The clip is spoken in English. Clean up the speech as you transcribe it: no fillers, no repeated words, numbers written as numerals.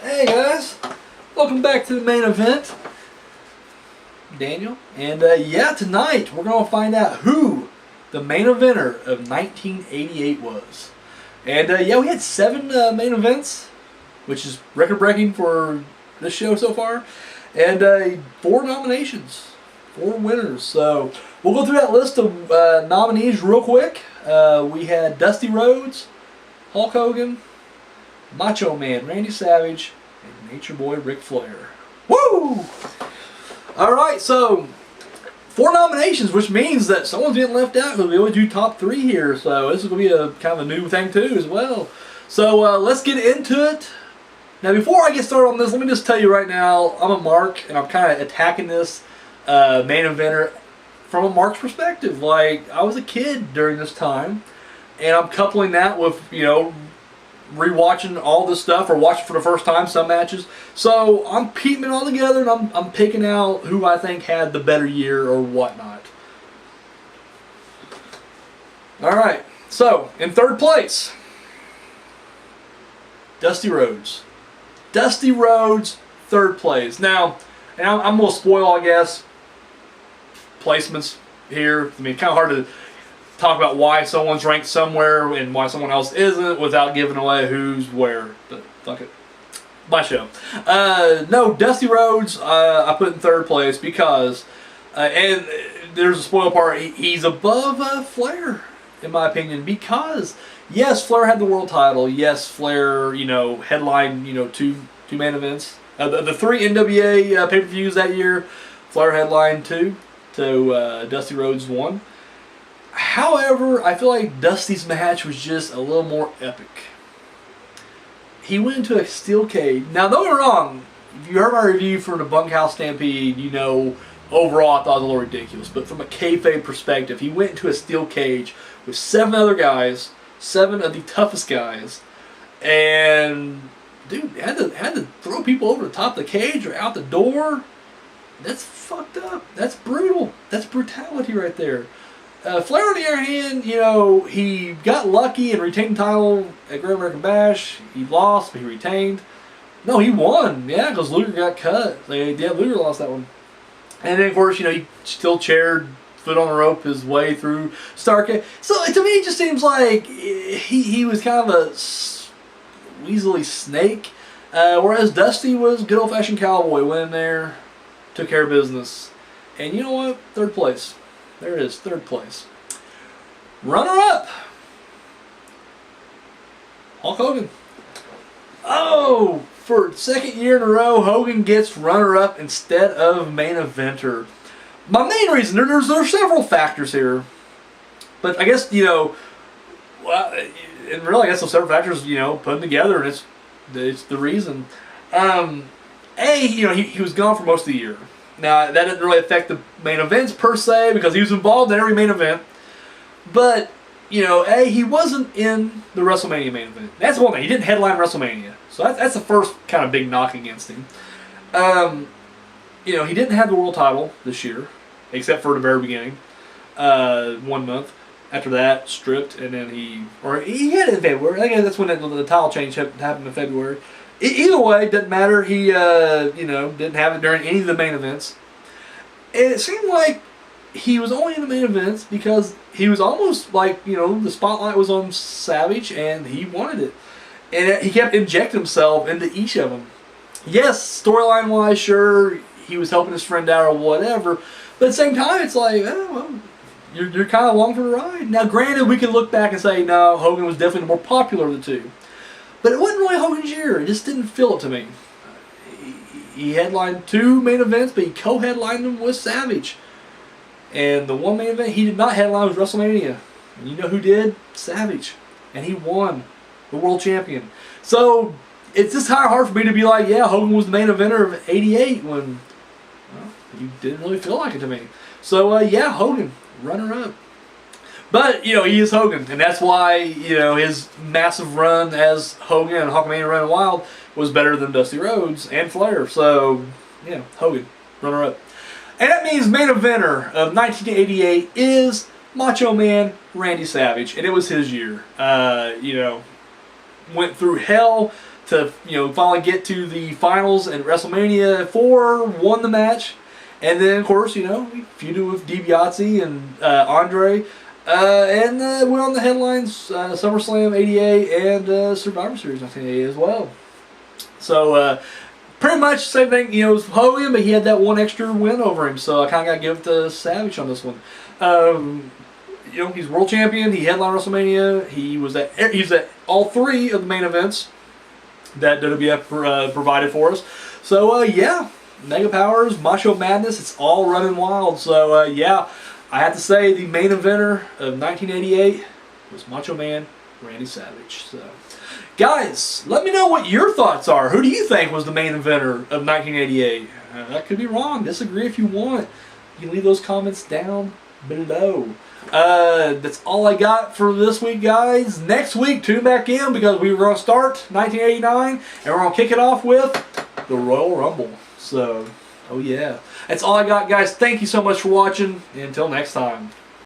Hey guys, welcome back to the main event. Daniel, and tonight we're going to find out who the main eventer of 1988 was. And we had 7 main events, which is record breaking for this show so far, and 4 nominations, 4 winners. So we'll go through that list of nominees real quick. We had Dusty Rhodes, Hulk Hogan, Macho Man Randy Savage, and Nature Boy Ric Flair. Woo! Alright, so 4 nominations, which means that someone's getting left out because we always do top 3 here. So this is going to be a kind of a new thing too as well. So let's get into it. Now before I get started on this, let me just tell you right now, I'm a Mark and I'm kind of attacking this main eventer from a Mark's perspective. Like, I was a kid during this time and I'm coupling that with, rewatching all this stuff or watching for the first time some matches. So I'm piecing it all together and I'm picking out who I think had the better year or whatnot. Alright, so in 3rd place, Dusty Rhodes. Dusty Rhodes, 3rd place. Now, and I'm going to spoil, I guess, placements here. I mean, kind of hard to talk about why someone's ranked somewhere and why someone else isn't without giving away who's where. But fuck it. My show. No, Dusty Rhodes I put in 3rd place because, and there's a spoiler part, he's above Flair, in my opinion, because, yes, Flair had the world title. Yes, Flair, headlined, 2 main events. The 3 NWA pay-per-views that year, Flair headlined 2, so Dusty Rhodes 1. However, I feel like Dusty's match was just a little more epic. He went into a steel cage. Now, don't get me wrong, if you heard my review for the Bunkhouse Stampede, overall I thought it was a little ridiculous. But from a kayfabe perspective, he went into a steel cage with 7 other guys, 7 of the toughest guys, and dude, had to throw people over the top of the cage or out the door. That's fucked up. That's brutal. That's brutality right there. Flair, on the other hand, he got lucky and retained the title at Great American Bash. He lost, but he retained. No, he won, yeah, because Luger got cut. Luger lost that one. And then, of course, he still chaired, foot on the rope his way through Starcade. So, to me, it just seems like he was kind of a weaselly snake, whereas Dusty was good old-fashioned cowboy. Went in there, took care of business. And you know what? 3rd place. There it is, 3rd place. Runner-up, Hulk Hogan. Oh, for 2nd year in a row, Hogan gets runner-up instead of main eventer. My main reason, there's several factors here, but I guess, and really I guess those several factors, put them together, and it's the reason. He was gone for most of the year. Now, that didn't really affect the main events per se because he was involved in every main event. But, he wasn't in the WrestleMania main event. That's one thing. He didn't headline WrestleMania. So that's the first kind of big knock against him. He didn't have the world title this year, except for the very beginning. 1 month. After that, stripped, and then he had it in February. I guess that's when the title change happened in February. Either way, doesn't matter. He, didn't have it during any of the main events. And it seemed like he was only in the main events because he was almost like, the spotlight was on Savage and he wanted it. And he kept injecting himself into each of them. Yes, storyline-wise, sure, he was helping his friend out or whatever. But at the same time, it's like, you're kind of along for the ride. Now, granted, we can look back and say, no, Hogan was definitely the more popular of the 2. But it wasn't really Hogan's year. It just didn't feel it to me. He headlined 2 main events, but he co-headlined them with Savage. And the 1 main event he did not headline was WrestleMania. And you know who did? Savage. And he won. The world champion. So, it's just hard for me to be like, yeah, Hogan was the main eventer of 88 when, he didn't really feel like it to me. So, Hogan, runner-up. But, he is Hogan, and that's why, his massive run as Hogan and Hulkamania Running Wild was better than Dusty Rhodes and Flair. So, Hogan, runner-up. And that means main eventer of 1988 is Macho Man Randy Savage, and it was his year. Went through hell to finally get to the finals and WrestleMania 4, won the match, and then of course we feuded with DiBiase and Andre, and went on the headlines SummerSlam '88 and Survivor Series 1988 as well. So pretty much same thing. It was Hogan, but he had that one extra win over him, so I kind of got to give it to Savage on this one. He's world champion. He headlined WrestleMania. He was at all 3 of the main events that WWF provided for us. So yeah, Mega Powers, Macho Madness, it's all running wild. So yeah, I have to say the main eventer of 1988 was Macho Man Randy Savage. So guys, let me know what your thoughts are. Who do you think was the main eventer of 1988? That could be wrong. Disagree if you want. You can leave those comments down below. That's all I got for this week, guys. Next week, tune back in because we're going to start 1989 and we're going to kick it off with the Royal Rumble. So, oh yeah. That's all I got, guys. Thank you so much for watching. And until next time.